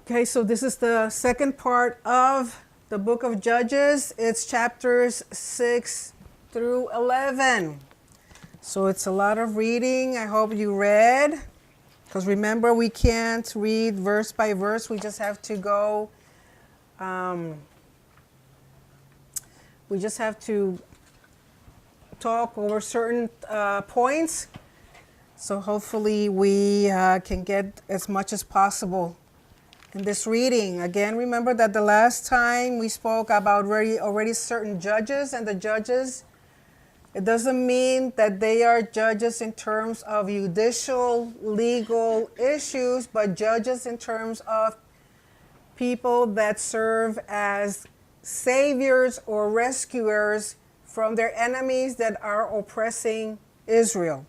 Okay, so this is the second part of the book of Judges. It's chapters 6 through 11. So it's a lot of reading. I hope you read. Because remember, we can't read verse by verse. We just have to go, we just have to talk over certain points. So hopefully we can get as much as possible in this reading. Again, remember that the last time we spoke about already certain judges, and the judges, it doesn't mean that they are judges in terms of judicial, legal issues, but judges in terms of people that serve as saviors or rescuers from their enemies that are oppressing Israel.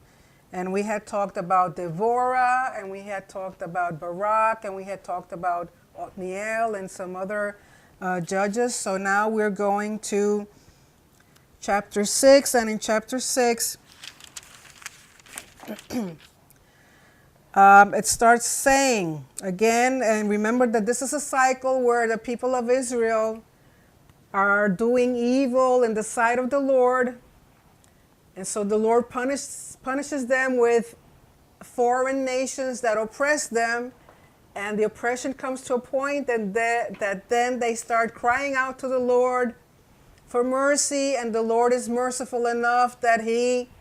And we had talked about Deborah, and we had talked about Barak, and we had talked about Othniel and some other judges. So now we're going to chapter 6, and in chapter 6, it starts saying again, and remember that this is a cycle where the people of Israel are doing evil in the sight of the Lord. And so the Lord punishes them with foreign nations that oppress them, and the oppression comes to a point that then they start crying out to the Lord for mercy, and the Lord is merciful enough that he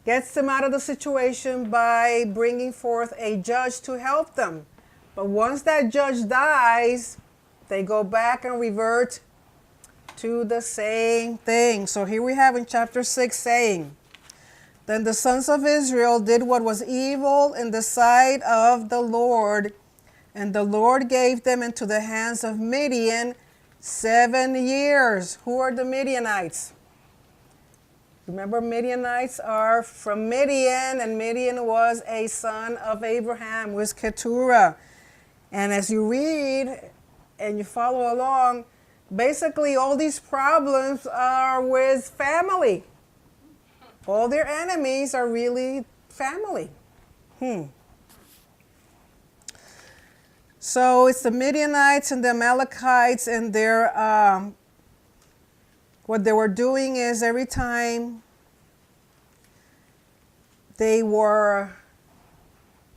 gets them out of the situation by bringing forth a judge to help them. But once that judge dies, they go back and revert to the same thing. So here we have in chapter 6 saying, "Then the sons of Israel did what was evil in the sight of the Lord, and the Lord gave them into the hands of Midian 7 years." Who are the Midianites? Remember, Midianites are from Midian, and Midian was a son of Abraham, was Keturah. And as you read and you follow along, basically all these problems are with family. All their enemies are really family. So it's the Midianites and the Amalekites, and what they were doing is every time they were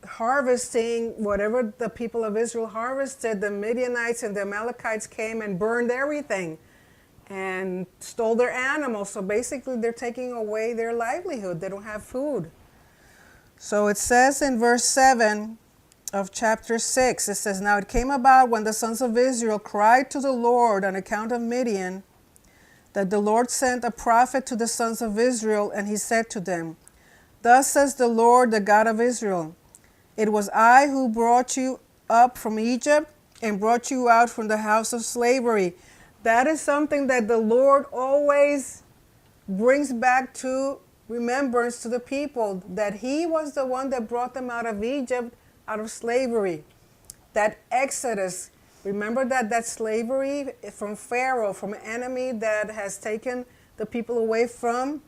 harvesting whatever the people of Israel harvested, the Midianites and the Amalekites came and burned everything and stole their animals. So basically they're taking away their livelihood. They don't have food. So it says in verse 7 of chapter 6, it says, "Now it came about when the sons of Israel cried to the Lord on account of Midian, that the Lord sent a prophet to the sons of Israel, and he said to them, 'Thus says the Lord, the God of Israel, it was I who brought you up from Egypt and brought you out from the house of slavery.'" That is something that the Lord always brings back to remembrance to the people, that he was the one that brought them out of Egypt, out of slavery. That Exodus, remember that slavery from Pharaoh, from an enemy that has taken the people away from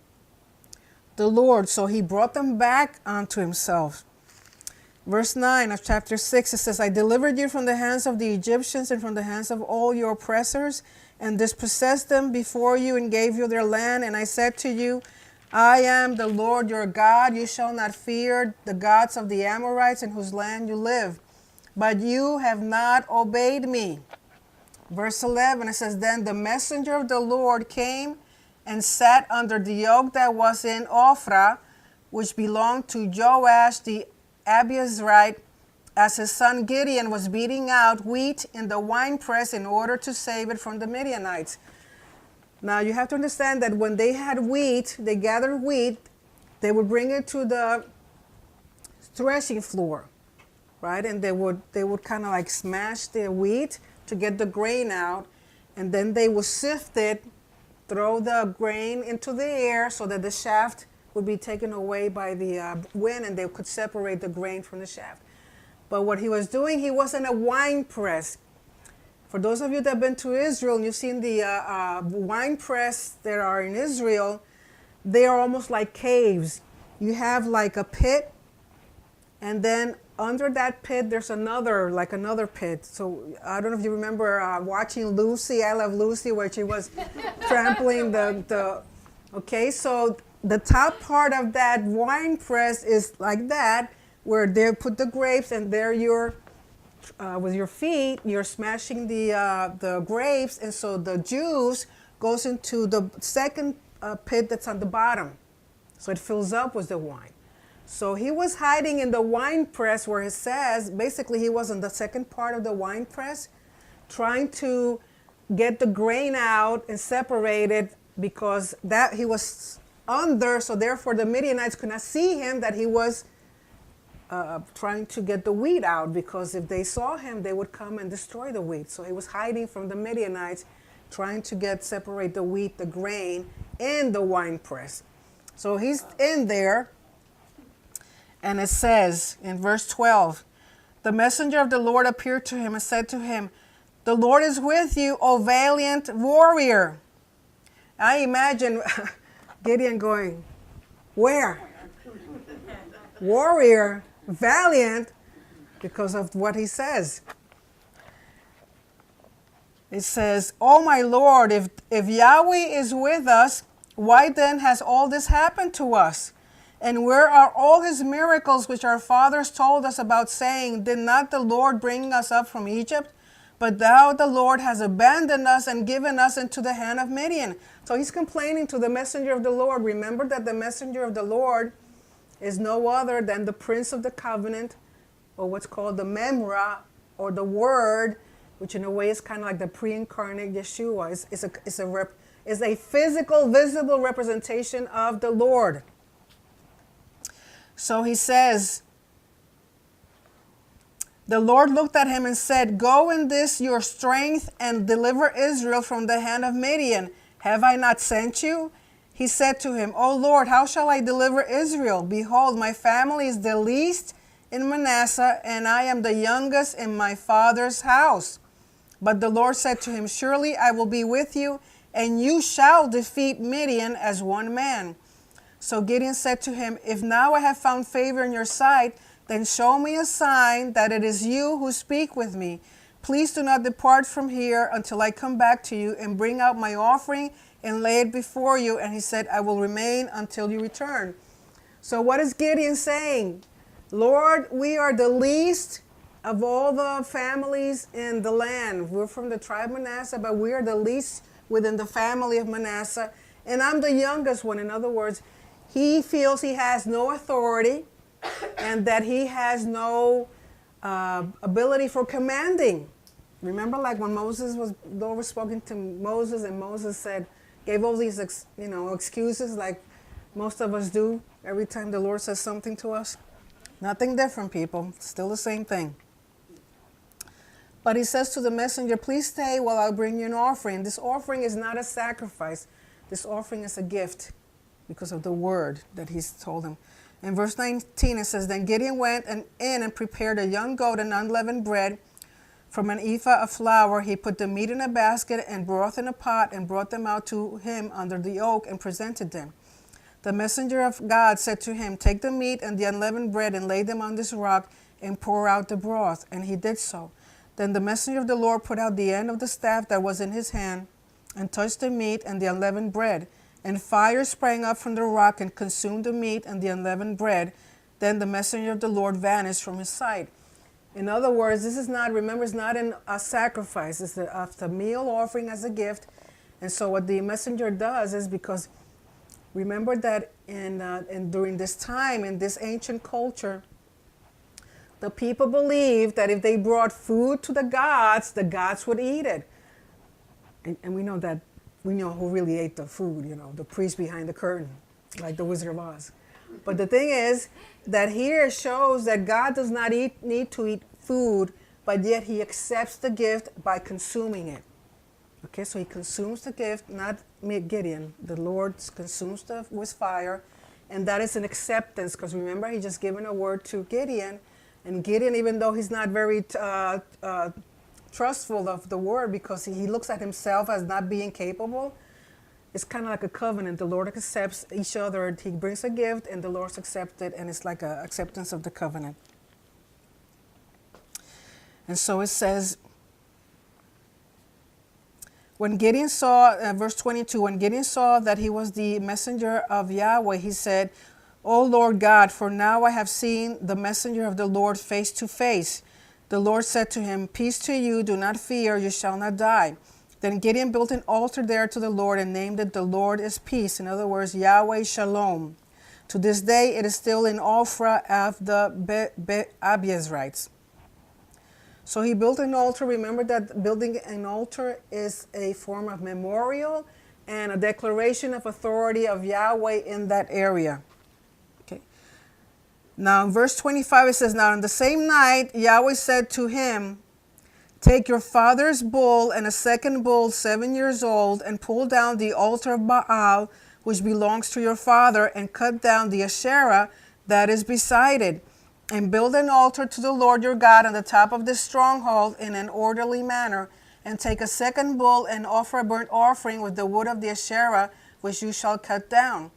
the Lord. So he brought them back unto himself. Verse 9 of chapter 6, it says, "I delivered you from the hands of the Egyptians and from the hands of all your oppressors, and dispossessed them before you and gave you their land. And I said to you, I am the Lord your God. You shall not fear the gods of the Amorites in whose land you live. But you have not obeyed me." Verse 11, it says, "Then the messenger of the Lord came and sat under the yoke that was in Ophrah, which belonged to Joash the Abiezrite, as his son Gideon was beating out wheat in the winepress in order to save it from the Midianites." Now you have to understand that when they had wheat, they gathered wheat, they would bring it to the threshing floor, right? And they would kind of like smash the wheat to get the grain out, and then they would sift it, throw the grain into the air so that the shaft would be taken away by the wind, and they could separate the grain from the shaft. But what he was doing, he wasn't a wine press. For those of you that have been to Israel and you've seen the wine press that are in Israel, they are almost like caves. You have like a pit, and then under that pit, there's another pit. So I don't know if you remember watching Lucy, I Love Lucy, where she was trampling okay, so the top part of that wine press is like that, where they put the grapes, and there you're, with your feet, you're smashing the grapes, and so the juice goes into the second pit that's on the bottom. So it fills up with the wine. So he was hiding in the wine press, where it says, basically he was in the second part of the wine press, trying to get the grain out and separate it, because that he was under, so therefore the Midianites could not see him, that he was trying to get the wheat out, because if they saw him, they would come and destroy the wheat. So he was hiding from the Midianites, trying to separate the wheat, the grain, in the wine press. So he's in there, and it says in verse 12, the messenger of the Lord appeared to him and said to him, "The Lord is with you, O valiant warrior." I imagine Gideon going, "Where? Warrior, valiant," because of what he says. It says, "Oh my Lord, if Yahweh is with us, why then has all this happened to us? And where are all his miracles which our fathers told us about, saying, did not the Lord bring us up from Egypt? But thou, the Lord, has abandoned us and given us into the hand of Midian." So he's complaining to the messenger of the Lord. Remember that the messenger of the Lord is no other than the Prince of the Covenant, or what's called the Memra, or the Word, which in a way is kind of like the pre-incarnate Yeshua. It's a physical, visible representation of the Lord. So he says, the Lord looked at him and said, "Go in this your strength and deliver Israel from the hand of Midian. Have I not sent you?" He said to him, "O Lord, how shall I deliver Israel? Behold, my family is the least in Manasseh, and I am the youngest in my father's house." But the Lord said to him, "Surely I will be with you, and you shall defeat Midian as one man." So Gideon said to him, "If now I have found favor in your sight, then show me a sign that it is you who speak with me. Please do not depart from here until I come back to you and bring out my offering and lay it before you." And he said, "I will remain until you return." So what is Gideon saying? Lord, we are the least of all the families in the land. We're from the tribe of Manasseh, but we are the least within the family of Manasseh. And I'm the youngest one. In other words, he feels he has no authority and that he has no ability for commanding. Remember, like when Moses the Lord was speaking to Moses, and Moses gave all these excuses like most of us do every time the Lord says something to us. Nothing different, people. Still the same thing. But he says to the messenger, "Please stay while I bring you an offering." This offering is not a sacrifice. This offering is a gift because of the word that he's told him. In verse 19 it says, "Then Gideon went in and prepared a young goat and unleavened bread from an ephah of flour. He put the meat in a basket and broth in a pot and brought them out to him under the oak and presented them. The messenger of God said to him, 'Take the meat and the unleavened bread and lay them on this rock and pour out the broth.' And he did so. Then the messenger of the Lord put out the end of the staff that was in his hand and touched the meat and the unleavened bread. And fire sprang up from the rock and consumed the meat and the unleavened bread. Then the messenger of the Lord vanished from his sight." In other words, this is not, remember, it's not a sacrifice. It's a meal offering as a gift. And so what the messenger does is, because remember that during this time, in this ancient culture, the people believed that if they brought food to the gods would eat it. And we know who really ate the food, the priest behind the curtain, like the Wizard of Oz. But the thing is that here shows that God does not need to eat food, but yet he accepts the gift by consuming it. Okay, so he consumes the gift, not Gideon. The Lord consumes with fire, and that is an acceptance, because remember, he just given a word to Gideon, and Gideon, even though he's not very trustful of the word, because he looks at himself as not being capable, it's kind of like a covenant. The Lord accepts each other. He brings a gift, and the Lord accepts it, and it's like an acceptance of the covenant. And so it says, when Gideon saw, verse 22, when Gideon saw that he was the messenger of Yahweh, he said, O Lord God, for now I have seen the messenger of the Lord face to face. The Lord said to him, Peace to you, do not fear, you shall not die. Then Gideon built an altar there to the Lord and named it, The Lord is Peace. In other words, Yahweh Shalom. To this day, it is still in Ophrah of the Abiezrites. So he built an altar. Remember that building an altar is a form of memorial and a declaration of authority of Yahweh in that area. Okay. Now in verse 25 it says, Now in the same night Yahweh said to him, Take your father's bull and a second bull 7 years old and pull down the altar of Baal which belongs to your father and cut down the Asherah that is beside it. And build an altar to the Lord your God on the top of this stronghold in an orderly manner, and take a second bull and offer a burnt offering with the wood of the Asherah, which you shall cut down.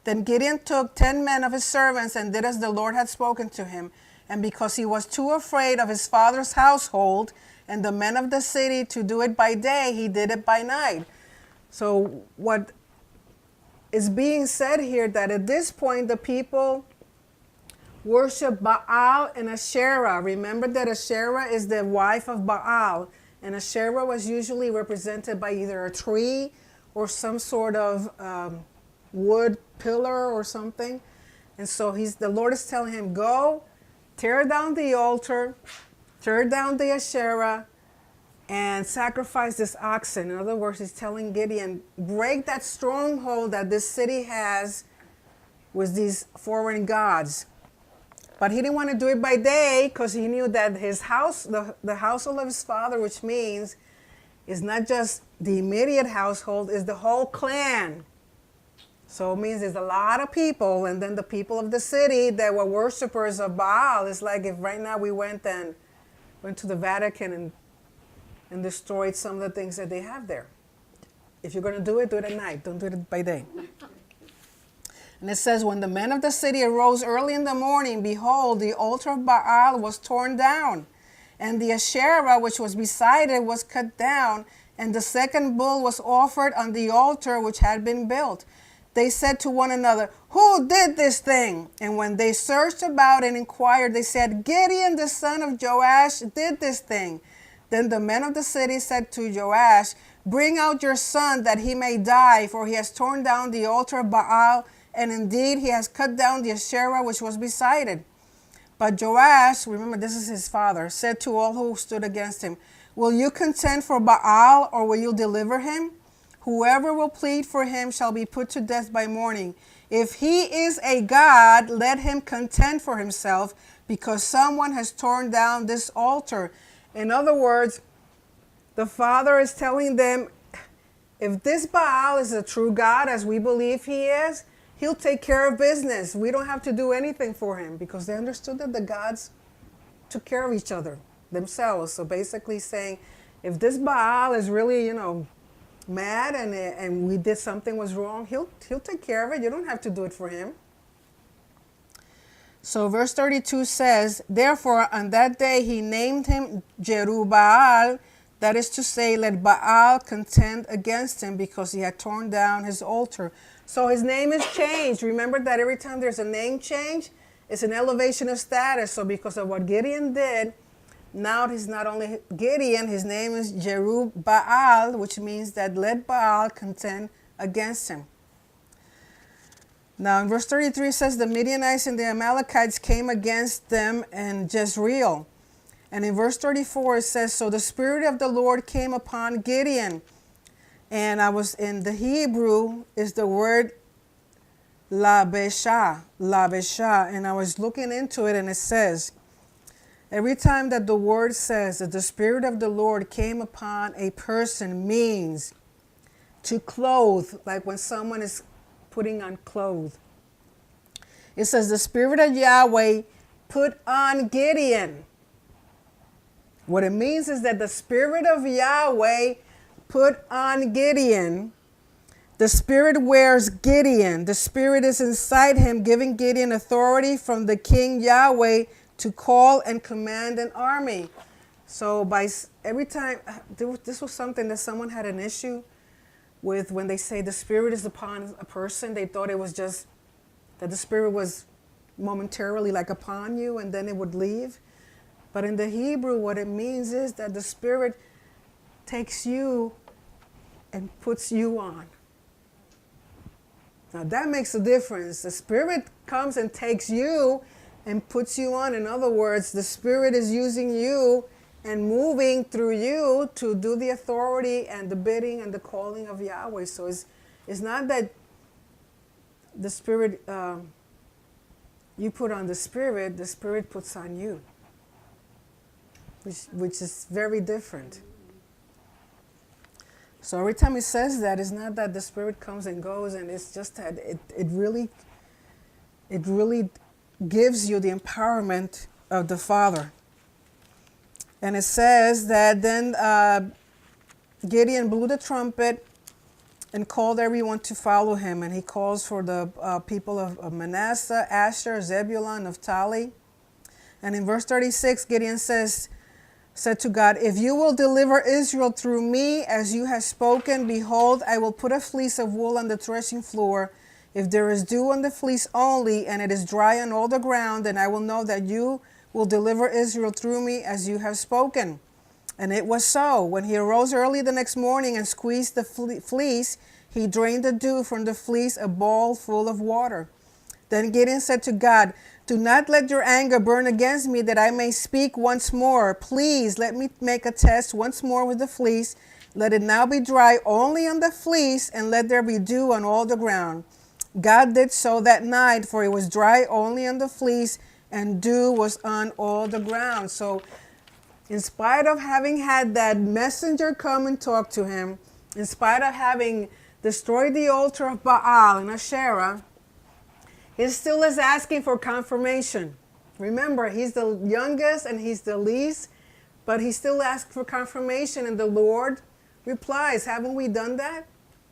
Then Gideon took 10 men of his servants and did as the Lord had spoken to him. And because he was too afraid of his father's household and the men of the city to do it by day, he did it by night. So what is being said here, that at this point the people worship Baal and Asherah. Remember that Asherah is the wife of Baal, and Asherah was usually represented by either a tree or some sort of wood pillar or something. And so the Lord is telling him, go, tear down the altar, tear down the Asherah, and sacrifice this oxen. In other words, he's telling Gideon, break that stronghold that this city has with these foreign gods. But he didn't want to do it by day because he knew that his house, the household of his father, which means is not just the immediate household, is the whole clan. So it means there's a lot of people, and then the people of the city that were worshipers of Baal. It's like if right now we went to the Vatican and destroyed some of the things that they have there. If you're going to do it at night. Don't do it by day. And it says, when the men of the city arose early in the morning, behold, the altar of Baal was torn down, and the Asherah which was beside it was cut down, and the second bull was offered on the altar which had been built. They said to one another, Who did this thing? And when they searched about and inquired, they said, Gideon the son of Joash did this thing. Then the men of the city said to Joash, Bring out your son that he may die, for he has torn down the altar of Baal, and indeed he has cut down the Asherah which was beside it. But Joash, remember this is his father, said to all who stood against him, Will you contend for Baal, or will you deliver him? Whoever will plead for him shall be put to death by morning. If he is a god, let him contend for himself, because someone has torn down this altar. In other words, the father is telling them, if this Baal is a true god, as we believe he is, he'll take care of business. We don't have to do anything for him, because they understood that the gods took care of each other themselves. So basically saying, if this Baal is really, mad and we did something was wrong, he'll take care of it. You don't have to do it for him. So verse 32 says, Therefore on that day he named him Jerubbaal, that is to say, let Baal contend against him, because he had torn down his altar. So his name is changed. Remember that every time there's a name change, it's an elevation of status. So because of what Gideon did, now he's not only Gideon, his name is Jerubbaal, which means that let Baal contend against him. Now in verse 33 it says, the Midianites and the Amalekites came against them in Jezreel. And in verse 34 it says, so the Spirit of the Lord came upon Gideon. And I was in the Hebrew is the word labesha, and I was looking into it, and it says, every time that the word says that the Spirit of the Lord came upon a person means to clothe, like when someone is putting on clothes. It says the Spirit of Yahweh put on Gideon. What it means is that the Spirit of Yahweh put on Gideon. The Spirit wears Gideon. The Spirit is inside him, giving Gideon authority from the King Yahweh to call and command an army. So every time, this was something that someone had an issue with when they say the Spirit is upon a person. They thought it was just that the Spirit was momentarily like upon you and then it would leave. But in the Hebrew, what it means is that the Spirit takes you and puts you on. Now that makes a difference. The Spirit comes and takes you and puts you on. In other words, the Spirit is using you and moving through you to do the authority and the bidding and the calling of Yahweh. So it's not that the Spirit, you put on the Spirit puts on you, which is very different. So every time it says that, it's not that the Spirit comes and goes, and it's just that it really gives you the empowerment of the Father. And it says that then Gideon blew the trumpet and called everyone to follow him. And he calls for the people of Manasseh, Asher, Zebulun, Naphtali. And in verse 36, Gideon said to God, if you will deliver Israel through me as you have spoken, behold, I will put a fleece of wool on the threshing floor. If there is dew on the fleece only, and it is dry on all the ground, then I will know that you will deliver Israel through me as you have spoken. And it was so. When he arose early the next morning and squeezed the fleece, he drained the dew from the fleece, a bowl full of water. Then Gideon said to God, do not let your anger burn against me, that I may speak once more. Please let me make a test once more with the fleece. Let it now be dry only on the fleece, and let there be dew on all the ground. God did so that night, for it was dry only on the fleece, and dew was on all the ground. So in spite of having had that messenger come and talk to him, in spite of having destroyed the altar of Baal and Asherah, he still is asking for confirmation. Remember, he's the youngest and he's the least, but he still asks for confirmation, and the Lord replies. Haven't we done that?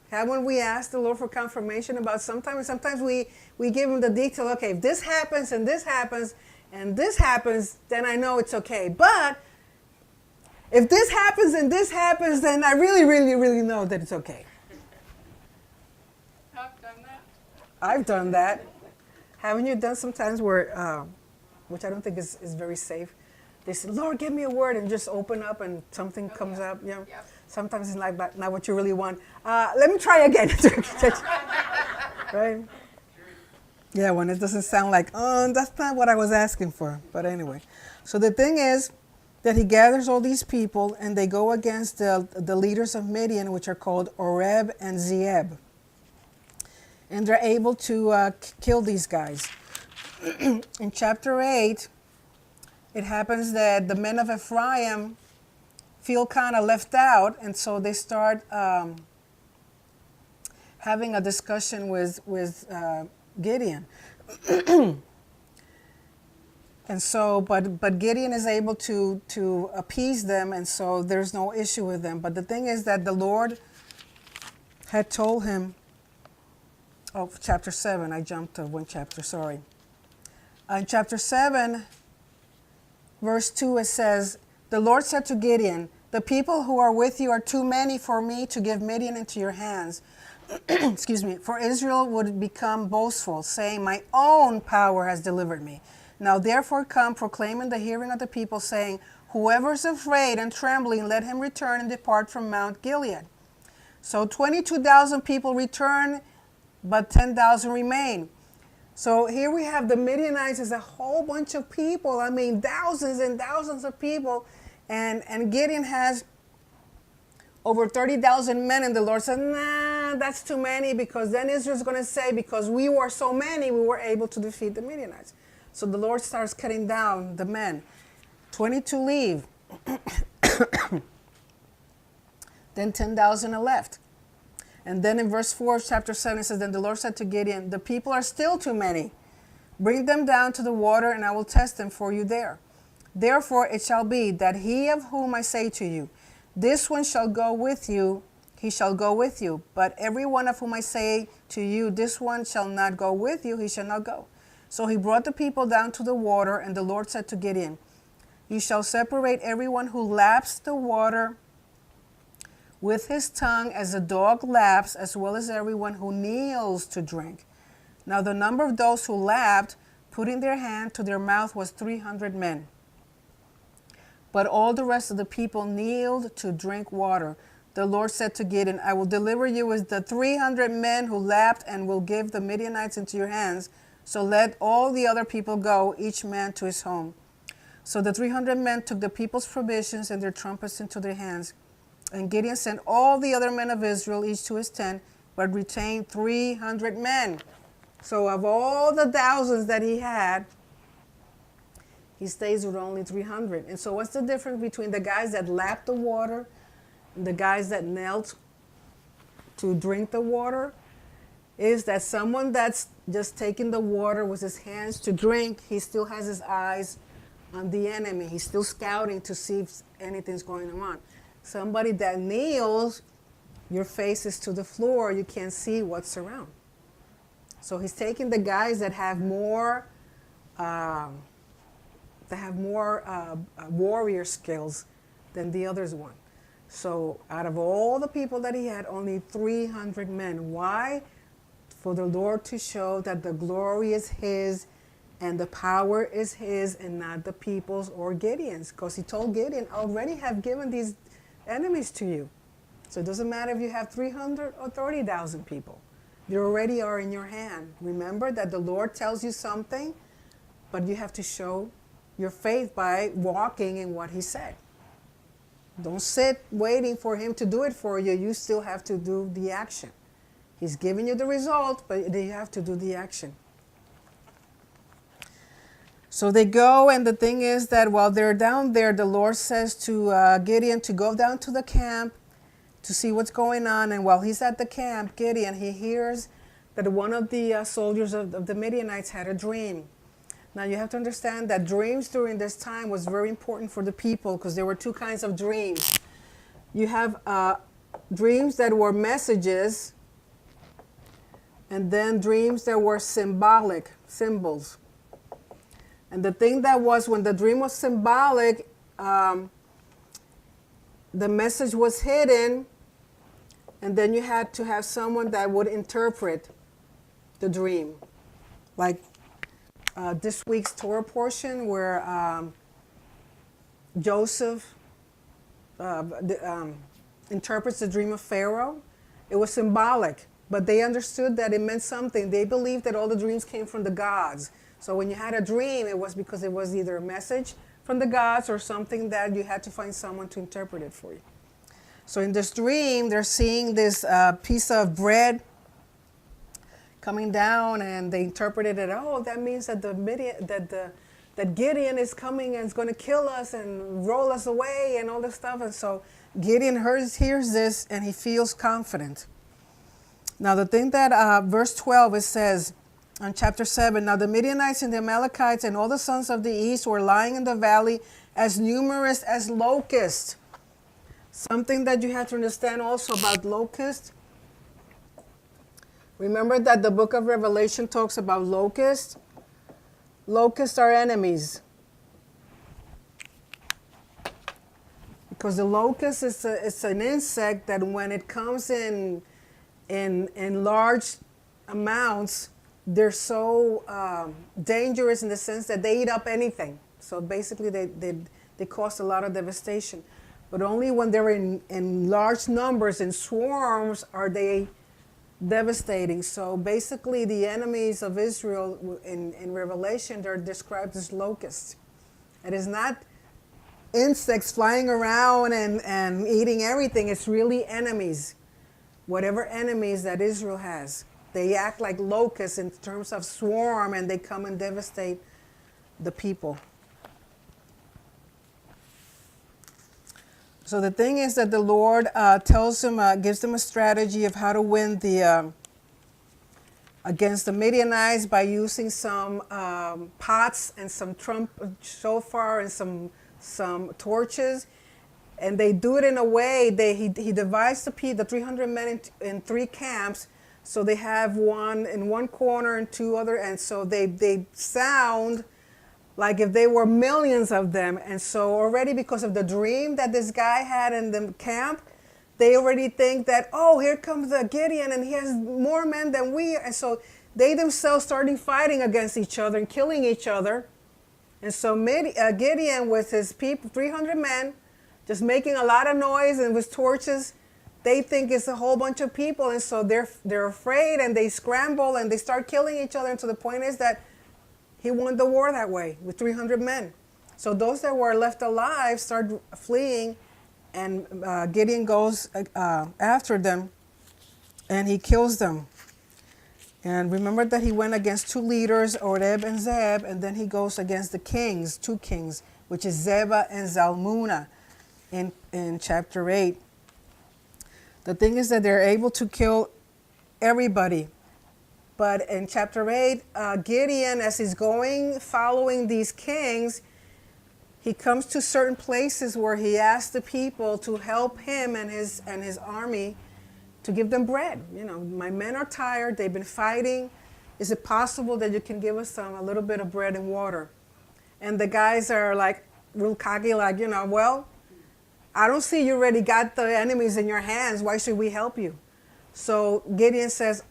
Haven't we asked the Lord for confirmation about sometimes we give him the detail, okay, if this happens and this happens and this happens, then I know it's okay. But if this happens and this happens, then I really, really, really know that it's okay. I've done that. I've done that. Haven't you done sometimes where, which I don't think is very safe, they say, Lord, give me a word, and just open up and something comes up. You know? Yep. Sometimes it's not what you really want. Let me try again. Right? Yeah, when it doesn't sound like, oh, that's not what I was asking for. But anyway. So the thing is that he gathers all these people, and they go against the leaders of Midian, which are called Oreb and Zeeb. And they're able to kill these guys. In chapter 8, it happens that the men of Ephraim feel kind of left out, and so they start having a discussion with Gideon. And so, but Gideon is able to appease them, and so there's no issue with them. But the thing is that the Lord had told him, chapter 7, I jumped to one chapter, sorry. In chapter 7, verse 2, it says, the Lord said to Gideon, the people who are with you are too many for me to give Midian into your hands. Excuse me. For Israel would become boastful, saying, my own power has delivered me. Now therefore come, proclaim in the hearing of the people, saying, whoever is afraid and trembling, let him return and depart from Mount Gilead. So 22,000 people return, but 10,000 remain. So here we have the Midianites as a whole bunch of people. I mean, thousands and thousands of people. And Gideon has over 30,000 men. And the Lord said, nah, that's too many, because then Israel's going to say, because we were so many, we were able to defeat the Midianites. So the Lord starts cutting down the men. 22 leave. Then 10,000 are left. And then in verse 4 of chapter 7, it says, then the Lord said to Gideon, the people are still too many. Bring them down to the water, and I will test them for you there. Therefore it shall be that he of whom I say to you, this one shall go with you, he shall go with you. But every one of whom I say to you, this one shall not go with you, he shall not go. So he brought the people down to the water, and the Lord said to Gideon, You shall separate everyone who laps the water with his tongue as a dog laps, as well as everyone who kneels to drink. Now the number of those who lapped, putting their hand to their mouth, was 300 men. But all the rest of the people kneeled to drink water. The Lord said to Gideon, I will deliver you with the 300 men who lapped, and will give the Midianites into your hands. So let all the other people go, each man to his home. So the 300 men took the people's provisions and their trumpets into their hands. And Gideon sent all the other men of Israel, each to his tent, but retained 300 men. So of all the thousands that he had, he stays with only 300. And so what's the difference between the guys that lapped the water and the guys that knelt to drink the water? Is that someone that's just taking the water with his hands to drink, he still has his eyes on the enemy. He's still scouting to see if anything's going on. Somebody that kneels, your face is to the floor. You can't see what's around. So he's taking the guys that have more warrior skills than the others one. So out of all the people that he had, only 300 men. Why? For the Lord to show that the glory is his and the power is his and not the people's or Gideon's. Because he told Gideon, I already have given these enemies to you. So it doesn't matter if you have 300 or 30,000 people. They already are in your hand. Remember that the Lord tells you something, but you have to show your faith by walking in what he said. Don't sit waiting for him to do it for you. You still have to do the action. He's giving you the result, but you have to do the action. So they go, and the thing is that while they're down there, the Lord says to Gideon to go down to the camp to see what's going on. And while he's at the camp, Gideon, he hears that one of the soldiers of the Midianites had a dream. Now you have to understand that dreams during this time was very important for the people, because there were two kinds of dreams. You have dreams that were messages, and then dreams that were symbolic, symbols. And the thing that was, when the dream was symbolic, the message was hidden, and then you had to have someone that would interpret the dream. Like this week's Torah portion where Joseph interprets the dream of Pharaoh. It was symbolic, but they understood that it meant something. They believed that all the dreams came from the gods. So when you had a dream, it was because it was either a message from the gods or something that you had to find someone to interpret it for you. So in this dream, they're seeing this piece of bread coming down, and they interpreted it. Oh, that means that that Gideon is coming and is going to kill us and roll us away and all this stuff. And so Gideon hears this, and he feels confident. Now the thing that verse 12, it says on chapter 7, now the Midianites and the Amalekites and all the sons of the east were lying in the valley as numerous as locusts. Something that you have to understand also about locusts. Remember that the book of Revelation talks about locusts. Locusts are enemies. Because the locust is an insect that when it comes in large amounts, they're so dangerous in the sense that they eat up anything. So basically they cause a lot of devastation. But only when they're in large numbers, in swarms, are they devastating. So basically the enemies of Israel in Revelation, they're described as locusts. It is not insects flying around and eating everything. It's really enemies. Whatever enemies that Israel has. They act like locusts in terms of swarm, and they come and devastate the people. So the thing is that the Lord tells them, gives them a strategy of how to win against the Midianites by using some pots and some shofar and some torches. And they do it in a way, he divides the 300 men in three camps. So they have one in one corner and two other, and so they sound like if they were millions of them. And so already because of the dream that this guy had in the camp, they already think that, oh, here comes the Gideon and he has more men than we. And so they themselves started fighting against each other and killing each other. And so Gideon with his people, 300 men, just making a lot of noise and with torches, they think it's a whole bunch of people. And so they're afraid and they scramble and they start killing each other. And to the point is that he won the war that way with 300 men. So those that were left alive start fleeing, and Gideon goes after them and he kills them. And remember that he went against two leaders, Oreb and Zeb, and then he goes against the kings, two kings, which is Zebah and Zalmunna in chapter 8. The thing is that they're able to kill everybody. But in chapter 8, Gideon, as he's going, following these kings, he comes to certain places where he asks the people to help him and his army to give them bread. You know, my men are tired, they've been fighting. Is it possible that you can give us a little bit of bread and water? And the guys are like, real cocky, like, you know, well, I don't see you already got the enemies in your hands. Why should we help you? So Gideon says,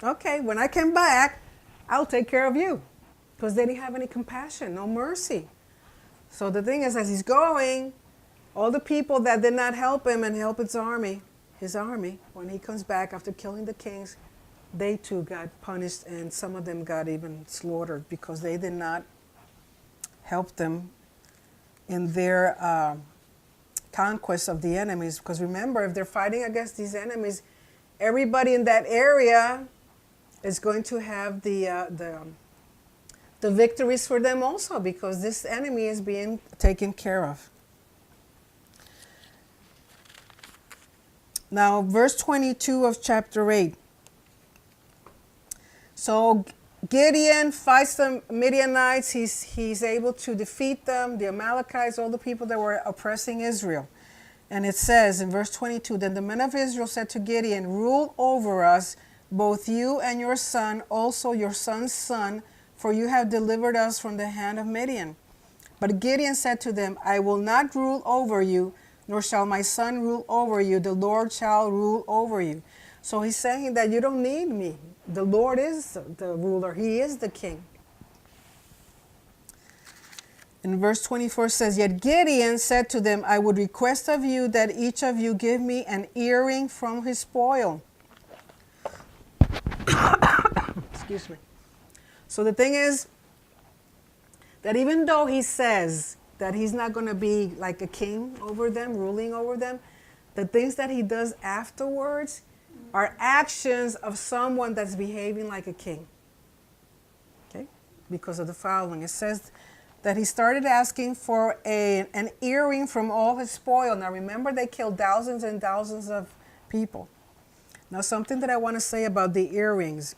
okay, when I come back, I'll take care of you. Because they didn't have any compassion, no mercy. So the thing is, as he's going, all the people that did not help him and help his army, when he comes back after killing the kings, they too got punished, and some of them got even slaughtered because they did not help them in their conquest of the enemies. Because remember, if they're fighting against these enemies, everybody in that area is going to have the victories for them also, because this enemy is being taken care of. Now, verse 22 of chapter 8. So Gideon fights the Midianites. He's able to defeat them, the Amalekites, all the people that were oppressing Israel. And it says in verse 22, then the men of Israel said to Gideon, rule over us, both you and your son, also your son's son, for you have delivered us from the hand of Midian. But Gideon said to them, I will not rule over you, nor shall my son rule over you. The Lord shall rule over you. So he's saying that you don't need me. The Lord is the ruler. He is the king. In verse 24 says, yet Gideon said to them, I would request of you that each of you give me an earring from his spoil. Excuse me. So the thing is that even though he says that he's not going to be like a king over them, ruling over them, the things that he does afterwards are actions of someone that's behaving like a king. Okay? Because of the following. It says that he started asking for an earring from all his spoil. Now remember, they killed thousands and thousands of people. Now something that I want to say about the earrings.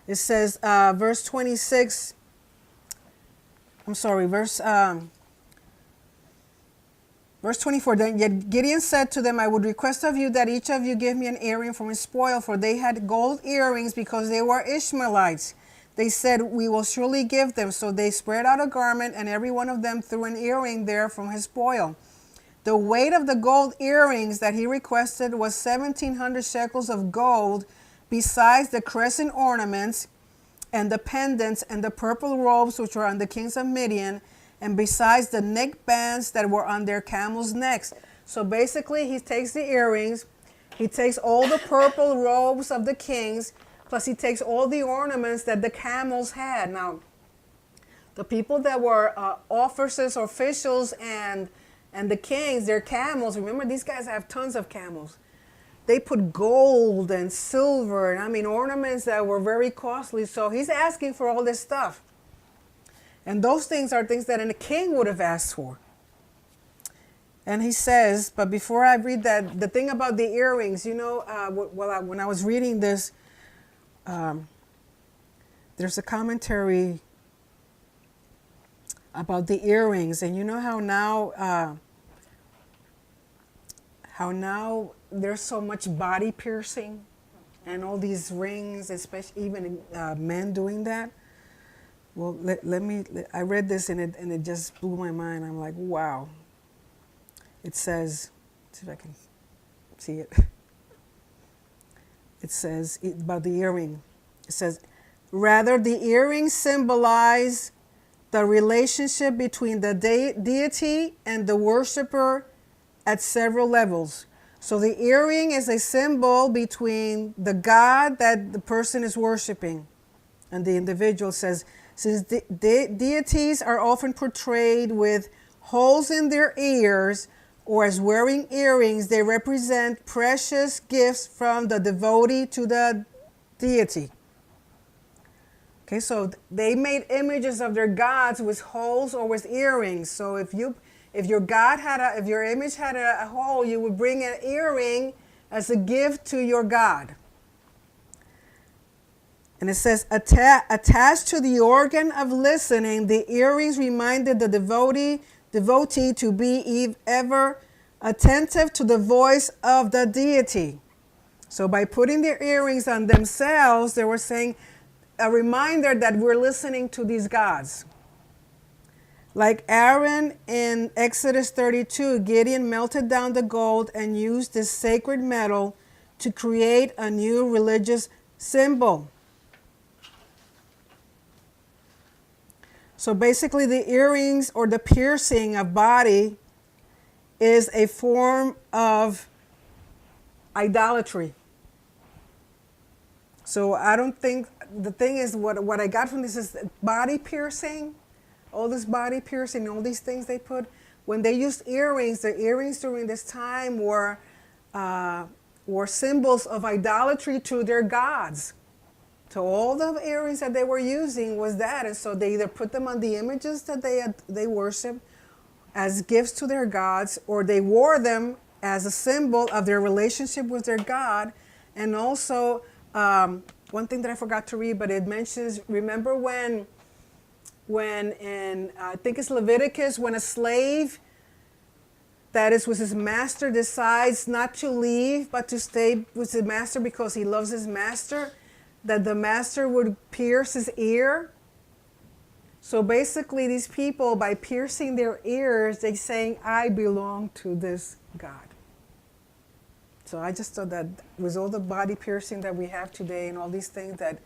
It says, verse 26, verse 24, then yet Gideon said to them, I would request of you that each of you give me an earring from his spoil, for they had gold earrings because they were Ishmaelites. They said, we will surely give them. So they spread out a garment, and every one of them threw an earring there from his spoil. The weight of the gold earrings that he requested was 1,700 shekels of gold, besides the crescent ornaments and the pendants and the purple robes which were on the kings of Midian, and besides the neck bands that were on their camels' necks. So basically he takes the earrings, he takes all the purple robes of the kings, plus he takes all the ornaments that the camels had. Now, the people that were officers, officials, and the kings, their camels, remember these guys have tons of camels. They put gold and silver, and ornaments that were very costly. So he's asking for all this stuff. And those things are things that a king would have asked for. And he says, but before I read that, the thing about the earrings, when I was reading this, there's a commentary about the earrings. And you know how now there's so much body piercing and all these rings, especially even men doing that. Well, I read this and it just blew my mind. I'm like, wow. It says, let's see if I can see it. It says about the earring. It says, rather, the earrings symbolize the relationship between the deity and the worshiper at several levels. So the earring is a symbol between the God that the person is worshiping and the individual. Says, since deities are often portrayed with holes in their ears or as wearing earrings, they represent precious gifts from the devotee to the deity. Okay, so they made images of their gods with holes or with earrings. So if your image had a hole, you would bring an earring as a gift to your god. And it says, attached to the organ of listening, the earrings reminded the devotee to be ever attentive to the voice of the deity. So by putting their earrings on themselves, they were saying a reminder that we're listening to these gods. Like Aaron in Exodus 32, Gideon melted down the gold and used this sacred metal to create a new religious symbol. So basically the earrings or the piercing of body is a form of idolatry. So I don't think, the thing is, what I got from this is body piercing, all this body piercing, all these things they put. When they used earrings, the earrings during this time were symbols of idolatry to their gods. So all the earrings that they were using was that, and so they either put them on the images that they worship as gifts to their gods, or they wore them as a symbol of their relationship with their God. And also, one thing that I forgot to read, but it mentions, remember when in, I think it's Leviticus, when a slave that is with his master decides not to leave, but to stay with his master because he loves his master, that the master would pierce his ear. So basically these people, by piercing their ears, they're saying, I belong to this God. So I just thought that with all the body piercing that we have today and all these things, that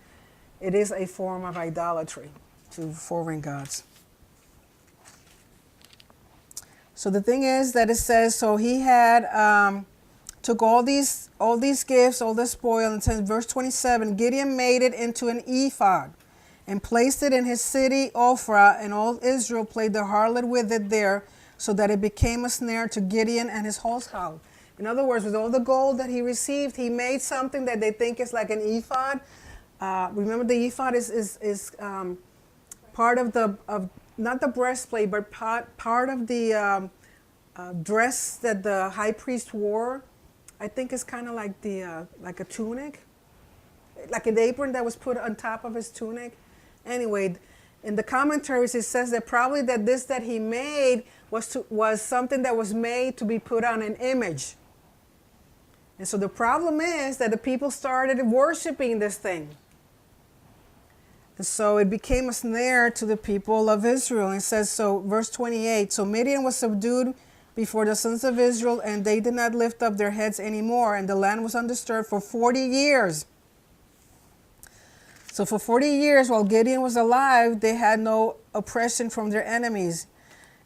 it is a form of idolatry to foreign gods. So the thing is that it says, so he had took all these gifts, all the spoil, and it says, verse 27, Gideon made it into an ephod and placed it in his city Ophrah, and all Israel played the harlot with it there, so that it became a snare to Gideon and his household. In other words, with all the gold that he received, he made something that they think is like an ephod. Remember, the ephod is part of not the breastplate, but part of the dress that the high priest wore. I think it's kind of like like a tunic, like an apron that was put on top of his tunic. Anyway, in the commentaries it says that probably that he made was something that was made to be put on an image. And so the problem is that the people started worshiping this thing. And so it became a snare to the people of Israel. And it says, so verse 28, so Midian was subdued before the sons of Israel, and they did not lift up their heads anymore, and the land was undisturbed for 40 years. So for 40 years, while Gideon was alive, they had no oppression from their enemies.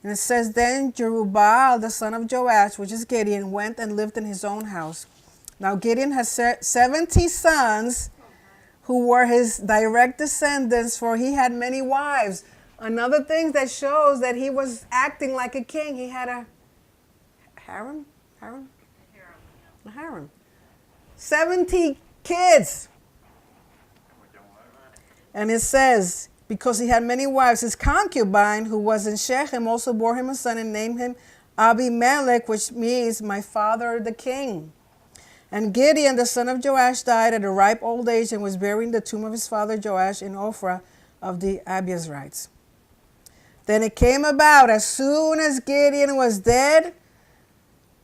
And it says, then Jerubbaal, the son of Joash, which is Gideon, went and lived in his own house. Now Gideon has 70 sons who were his direct descendants, for he had many wives. Another thing that shows that he was acting like a king. He had a harem? A harem. 70 kids. And it says, because he had many wives, his concubine, who was in Shechem, also bore him a son and named him Abimelech, which means my father the king. And Gideon, the son of Joash, died at a ripe old age and was buried in the tomb of his father Joash in Ophrah of the Abiezrites. Then it came about, as soon as Gideon was dead,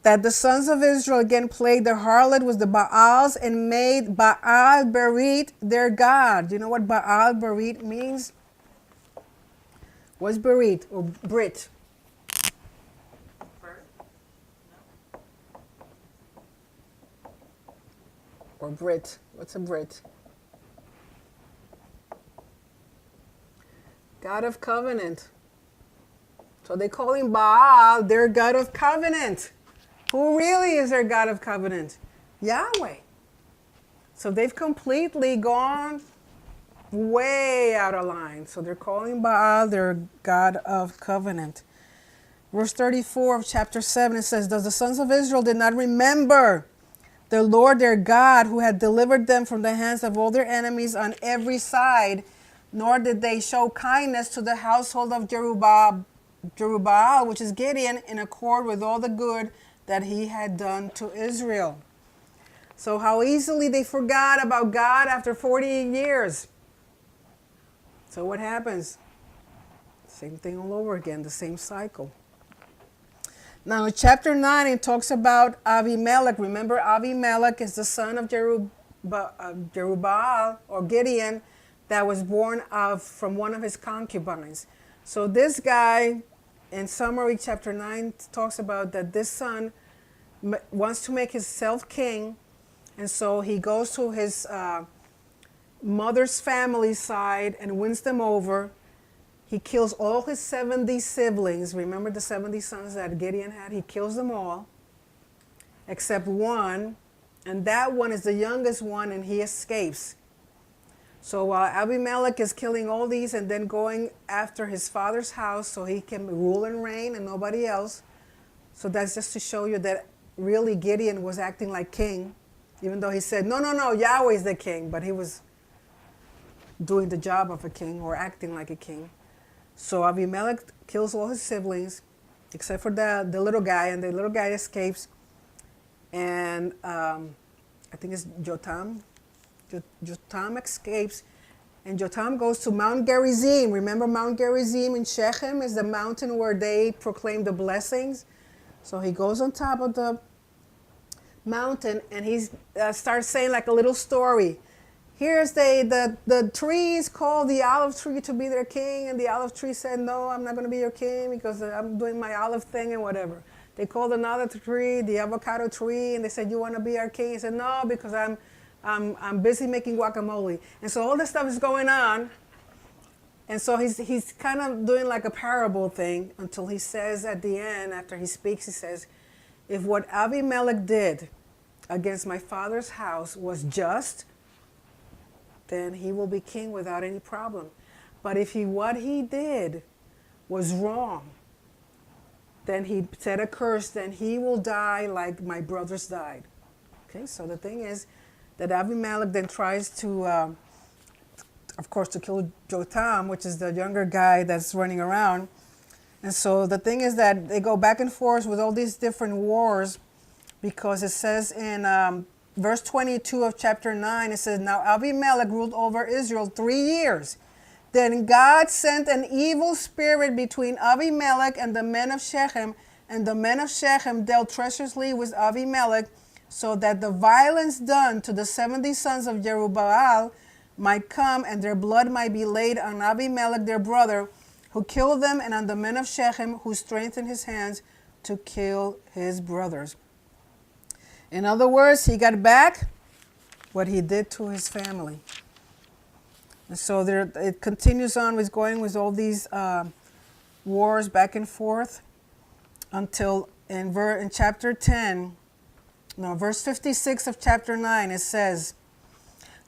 that the sons of Israel again played the harlot with the Baals and made Baal Berit their god. Do you know what Baal Berit means? What's Berit or Brit? Or Brit. What's a Brit? God of covenant. So they call him Baal, their God of covenant. Who really is their God of covenant? Yahweh. So they've completely gone way out of line. So they're calling Baal their God of covenant. Verse 34 of chapter 7, it says, "Thus the sons of Israel did not remember the Lord their God, who had delivered them from the hands of all their enemies on every side, nor did they show kindness to the household of Jerubbaal, which is Gideon, in accord with all the good that he had done to Israel." So how easily they forgot about God after 40 years. So what happens? Same thing all over again, the same cycle. Now in chapter 9, it talks about Avimelech. Remember, Avimelech is the son of Jerubbaal, or Gideon, that was born from one of his concubines. So this guy, in summary, chapter 9 talks about that this son wants to make himself king, and so he goes to his mother's family side and wins them over. He kills all his 70 siblings. Remember the 70 sons that Gideon had? He kills them all, except one, and that one is the youngest one, and he escapes. So while Abimelech is killing all these and then going after his father's house so he can rule and reign and nobody else. So that's just to show you that really Gideon was acting like king, even though he said, no, Yahweh's the king, but he was doing the job of a king or acting like a king. So Abimelech kills all his siblings, except for the little guy, and the little guy escapes. And I think it's Jotham. Jotham escapes, and Jotham goes to Mount Gerizim. Remember Mount Gerizim in Shechem is the mountain where they proclaim the blessings. So he goes on top of the mountain, and he starts saying like a little story. Here's the trees called the olive tree to be their king, and the olive tree said, no, I'm not going to be your king because I'm doing my olive thing and whatever. They called another tree the avocado tree, and they said, you want to be our king? He said, no, because I'm busy making guacamole. And so all this stuff is going on, and so he's kind of doing like a parable thing until he says at the end, after he speaks, he says, if what Abimelech did against my father's house was just, then he will be king without any problem. But if what he did was wrong, then he said a curse, then he will die like my brothers died. Okay, so the thing is that Abimelech then tries to, of course, to kill Jotham, which is the younger guy that's running around. And so the thing is that they go back and forth with all these different wars, because it says in verse 22 of chapter 9, it says, now Abimelech ruled over Israel 3 years. Then God sent an evil spirit between Abimelech and the men of Shechem, and the men of Shechem dealt treacherously with Abimelech, so that the violence done to the 70 sons of Jerubbaal might come, and their blood might be laid on Abimelech their brother, who killed them, and on the men of Shechem, who strengthened his hands to kill his brothers. In other words, he got back what he did to his family. And so it continues on with going with all these wars back and forth until in chapter 10, no, verse 56 of chapter 9, it says,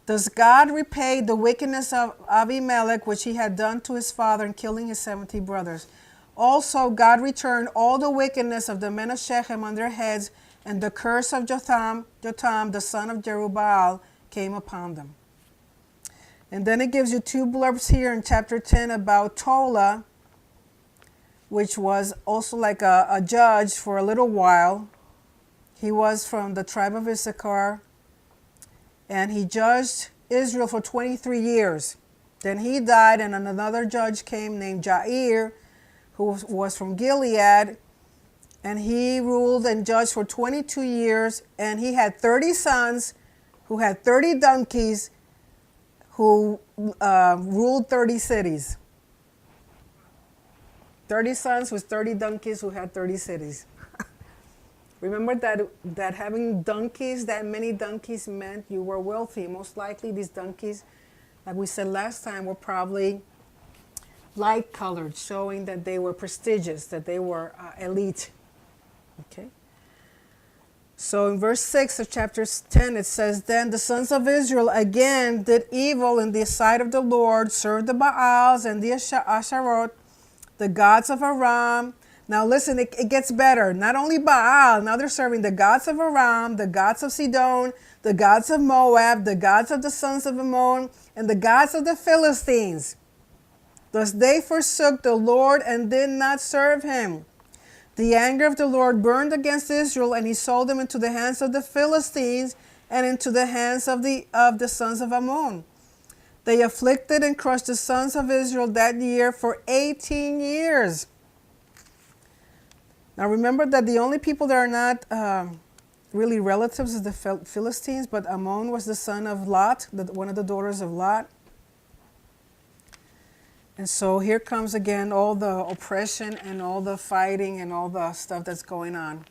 does God repay the wickedness of Abimelech, which he had done to his father in killing his 70 brothers? Also God returned all the wickedness of the men of Shechem on their heads, and the curse of Jotham, the son of Jerubbaal, came upon them. And then it gives you 2 blurbs here in chapter 10 about Tola, which was also like a judge for a little while. He was from the tribe of Issachar, and he judged Israel for 23 years. Then he died, and another judge came named Jair, who was from Gilead, and he ruled and judged for 22 years, and he had 30 sons who had 30 donkeys who ruled 30 cities. 30 sons with 30 donkeys who had 30 cities. Remember that having donkeys, that many donkeys, meant you were wealthy. Most likely these donkeys, like we said last time, were probably light colored, showing that they were prestigious, that they were elite. Okay. So in verse 6 of chapter 10, it says, Then the sons of Israel again did evil in the sight of the Lord, served the Baals and the Asherot, the gods of Aram. Now listen, it gets better. Not only Baal, now they're serving the gods of Aram, the gods of Sidon, the gods of Moab, the gods of the sons of Ammon, and the gods of the Philistines. Thus they forsook the Lord and did not serve him. The anger of the Lord burned against Israel, and he sold them into the hands of the Philistines and into the hands of the sons of Ammon. They afflicted and crushed the sons of Israel that year for 18 years. Now remember that the only people that are not really relatives is the Philistines, but Ammon was the son of Lot, one of the daughters of Lot. And so here comes again all the oppression and all the fighting and all the stuff that's going on.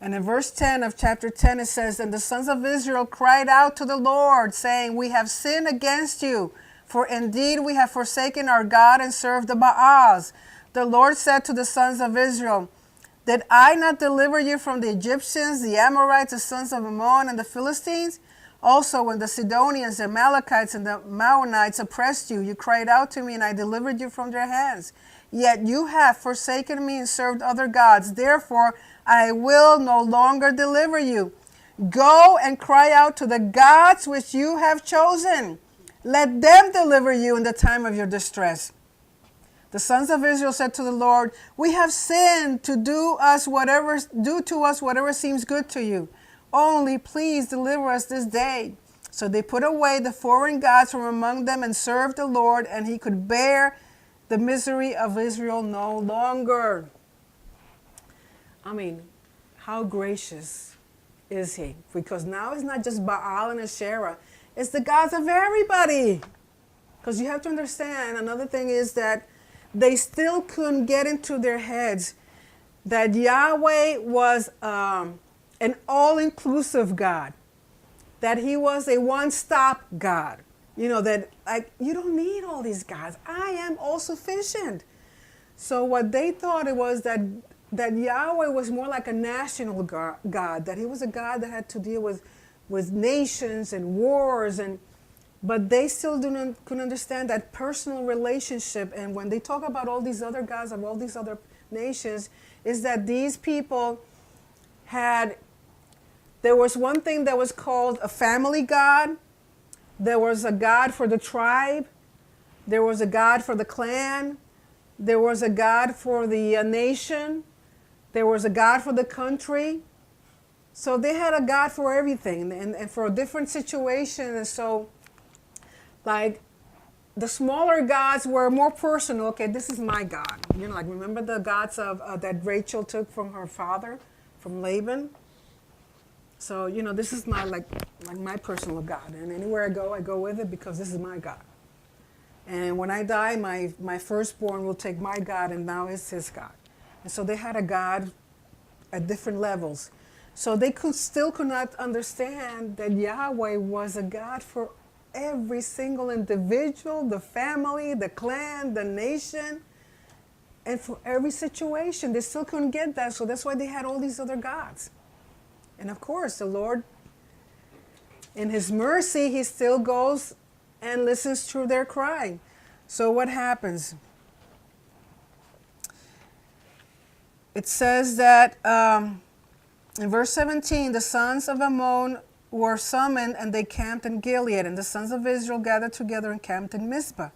And in verse 10 of chapter 10 it says, And the sons of Israel cried out to the Lord, saying, We have sinned against you, for indeed we have forsaken our God and served the Baals. The Lord said to the sons of Israel, Did I not deliver you from the Egyptians, the Amorites, the sons of Ammon, and the Philistines? Also, when the Sidonians, the Amalekites, and the Maonites oppressed you, you cried out to me, and I delivered you from their hands. Yet you have forsaken me and served other gods. Therefore, I will no longer deliver you. Go and cry out to the gods which you have chosen. Let them deliver you in the time of your distress. The sons of Israel said to the Lord, We have sinned to do to us whatever seems good to you. Only please deliver us this day. So they put away the foreign gods from among them and served the Lord, and he could bear the misery of Israel no longer. I mean, how gracious is he? Because now it's not just Baal and Asherah, it's the gods of everybody. Because you have to understand, another thing is that they still couldn't get into their heads that Yahweh was an all-inclusive God, that he was a one-stop God. You know, that like, you don't need all these gods. I am all sufficient. So what they thought it was that Yahweh was more like a national God, that he was a God that had to deal with nations and wars, but they still couldn't understand that personal relationship. And when they talk about all these other gods of all these other nations, is that these people there was one thing that was called a family God. There was a God for the tribe. There was a God for the clan. There was a God for the nation. There was a God for the country. So they had a God for everything and for a different situation. And so, like, the smaller gods were more personal. Okay, this is my God. You know, like, remember the gods of that Rachel took from her father, from Laban? So, you know, this is my like my personal God. And anywhere I go with it because this is my God. And when I die, my firstborn will take my God, and now it's his God. And so they had a God at different levels. So they could not understand that Yahweh was a God for every single individual, the family, the clan, the nation, and for every situation. They still couldn't get that, so that's why they had all these other gods. And of course, the Lord, in his mercy, he still goes and listens through their cry. So what happens? It says that in verse 17, the sons of Ammon were summoned, and they camped in Gilead, and the sons of Israel gathered together and camped in Mizpah.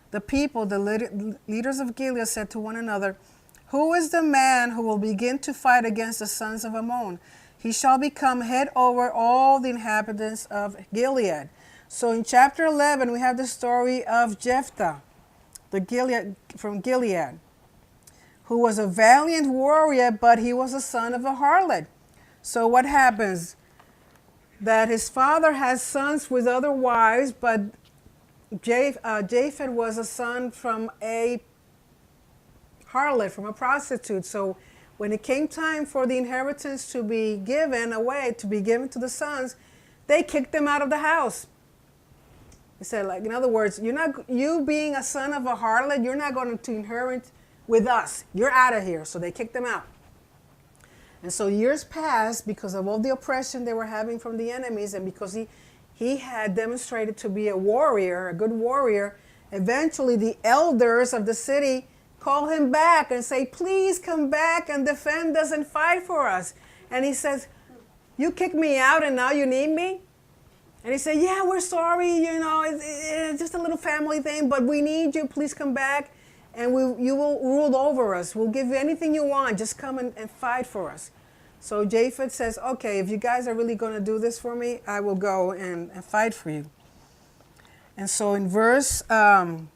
The people, the leaders of Gilead, said to one another, Who is the man who will begin to fight against the sons of Ammon? He shall become head over all the inhabitants of Gilead. So in chapter 11, we have the story of Jephthah, from Gilead, who was a valiant warrior, but he was a son of a harlot. So what happens? That his father has sons with other wives, but Japheth was a son from a harlot, from a prostitute. So when it came time for the inheritance to be given away, to be given to the sons, they kicked them out of the house. They said, like, in other words, you being a son of a harlot, you're not going to inherit with us. You're out of here. So they kicked them out. And so years passed because of all the oppression they were having from the enemies, and because he had demonstrated to be a warrior, a good warrior. Eventually the elders of the city call him back and say, please come back and defend us and fight for us. And he says, you kicked me out and now you need me? And he said, yeah, we're sorry, it's just a little family thing, but we need you. Please come back and you will rule over us. We'll give you anything you want. Just come and fight for us. So Japheth says, okay, if you guys are really going to do this for me, I will go and fight for you. And so in verse 10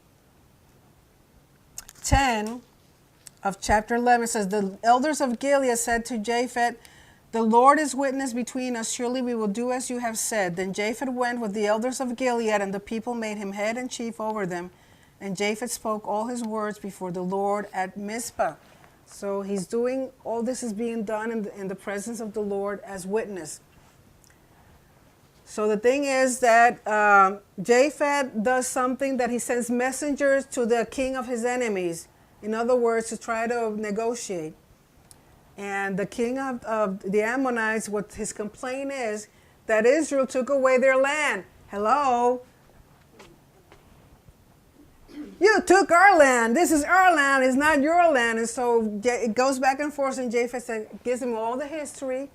of chapter 11, it says, the elders of Gilead said to Japheth, the Lord is witness between us. Surely we will do as you have said. Then Japheth went with the elders of Gilead, and the people made him head and chief over them. And Japheth spoke all his words before the Lord at Mizpah. So he's doing, all this is being done in the presence of the Lord as witness. So the thing is that Japheth does something, that he sends messengers to the king of his enemies. In other words, to try to negotiate. And the king of the Ammonites, what his complaint is, that Israel took away their land. Hello? You took our land. This is our land. It's not your land. And so it goes back and forth, and Japheth gives him all the history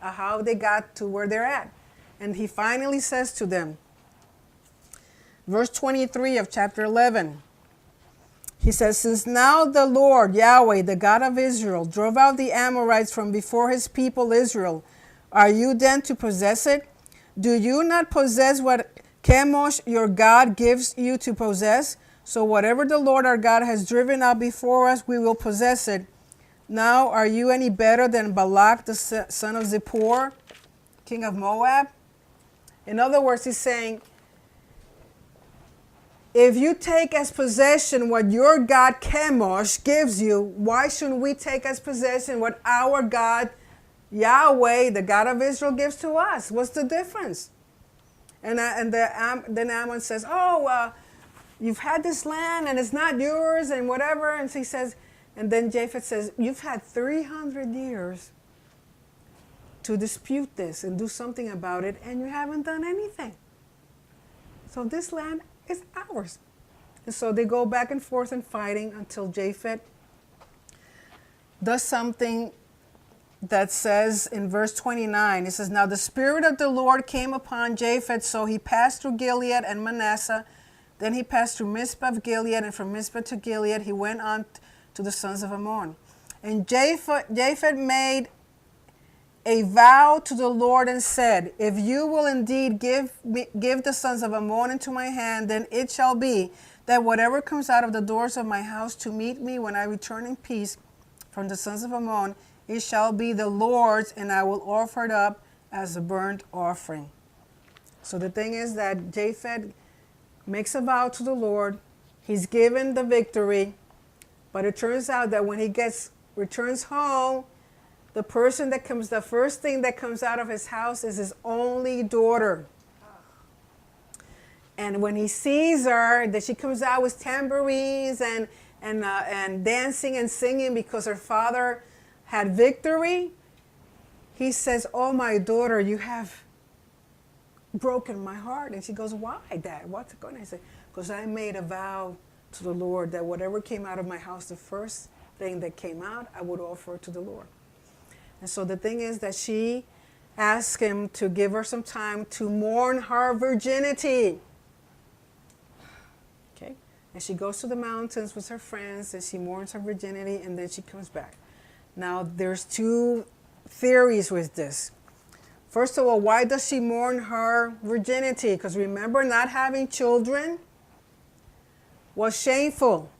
of how they got to where they're at. And he finally says to them, verse 23 of chapter 11, he says, since now the Lord, Yahweh, the God of Israel, drove out the Amorites from before his people Israel, are you then to possess it? Do you not possess what Chemosh your God gives you to possess? So whatever the Lord our God has driven out before us, we will possess it. Now are you any better than Balak, the son of Zippor, king of Moab? In other words, he's saying, if you take as possession what your God Chemosh gives you, why shouldn't we take as possession what our God Yahweh, the God of Israel, gives to us? What's the difference? And then Ammon says, you've had this land and it's not yours and whatever. And he says, and then Japheth says, you've had 300 years to dispute this and do something about it, and you haven't done anything. So this land is ours. And so they go back and forth and fighting until Japheth does something that says in verse 29, it says, now the Spirit of the Lord came upon Japheth, so he passed through Gilead and Manasseh. Then he passed through Mizpah of Gilead, and from Mizpah to Gilead he went on to the sons of Ammon. And Japheth made a vow to the Lord and said, if you will indeed give the sons of Ammon into my hand, then it shall be that whatever comes out of the doors of my house to meet me when I return in peace from the sons of Ammon, it shall be the Lord's, and I will offer it up as a burnt offering. So the thing is that Japheth makes a vow to the Lord. He's given the victory, but it turns out that when he returns home, the first thing that comes out of his house is his only daughter. And when he sees her, that she comes out with tambourines and dancing and singing because her father had victory, he says, oh, my daughter, you have broken my heart. And she goes, why, Dad? What's going on? I said, because I made a vow to the Lord that whatever came out of my house, the first thing that came out, I would offer to the Lord. And so the thing is that she asked him to give her some time to mourn her virginity. Okay? And she goes to the mountains with her friends, and she mourns her virginity, and then she comes back. Now, there's two theories with this. First of all, why does she mourn her virginity? Because remember, not having children was shameful.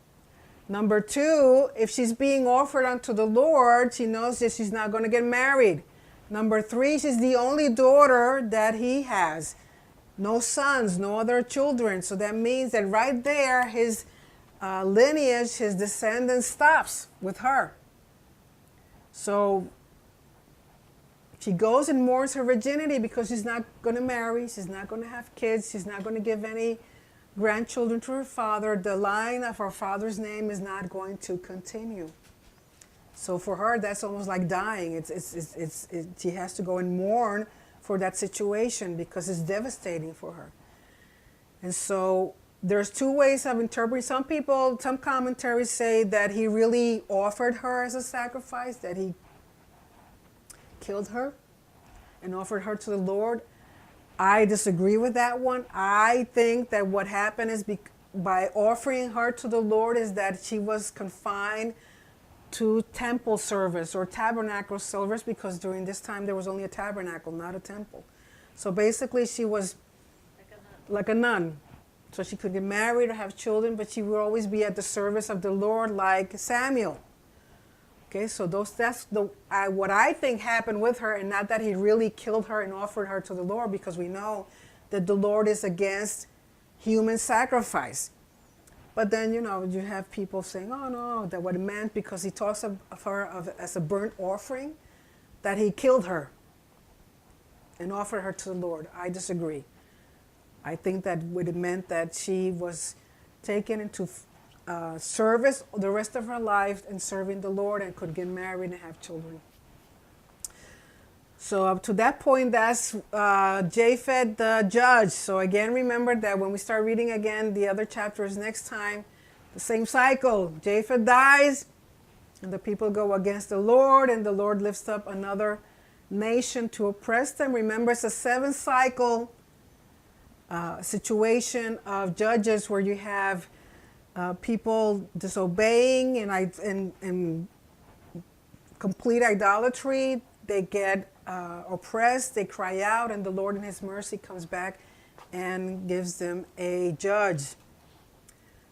Number two, if she's being offered unto the Lord, she knows that she's not going to get married. Number three, she's the only daughter that he has. No sons, no other children. So that means that right there, his lineage, his descendants stops with her. So she goes and mourns her virginity because she's not going to marry, she's not going to have kids, she's not going to give any grandchildren to her father. The line of her father's name is not going to continue. So for her, that's almost like dying. She has to go and mourn for that situation because it's devastating for her. And so there's two ways of interpreting. Some people, some commentaries say that he really offered her as a sacrifice, that he killed her and offered her to the Lord. I disagree with that one. I think that what happened is by offering her to the Lord is that she was confined to temple service or tabernacle service, because during this time there was only a tabernacle, not a temple. So basically she was like a nun. So she could get married or have children, but she would always be at the service of the Lord like Samuel. Okay, so that's what I think happened with her, and not that he really killed her and offered her to the Lord, because we know that the Lord is against human sacrifice. But then, you have people saying, oh no, that what it meant, because he talks of her as a burnt offering, that he killed her and offered her to the Lord. I disagree. I think that what it meant that she was taken into service the rest of her life and serving the Lord, and could get married and have children. So up to that point, that's Japheth the judge. So again, remember that when we start reading again the other chapters next time, the same cycle. Japheth dies, and the people go against the Lord, and the Lord lifts up another nation to oppress them. Remember, it's a 7-cycle situation of judges where you have people disobeying and complete idolatry. They get oppressed, they cry out, and the Lord in his mercy comes back and gives them a judge.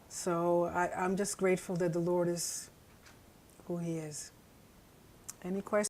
So I'm just grateful that the Lord is who he is. Any questions?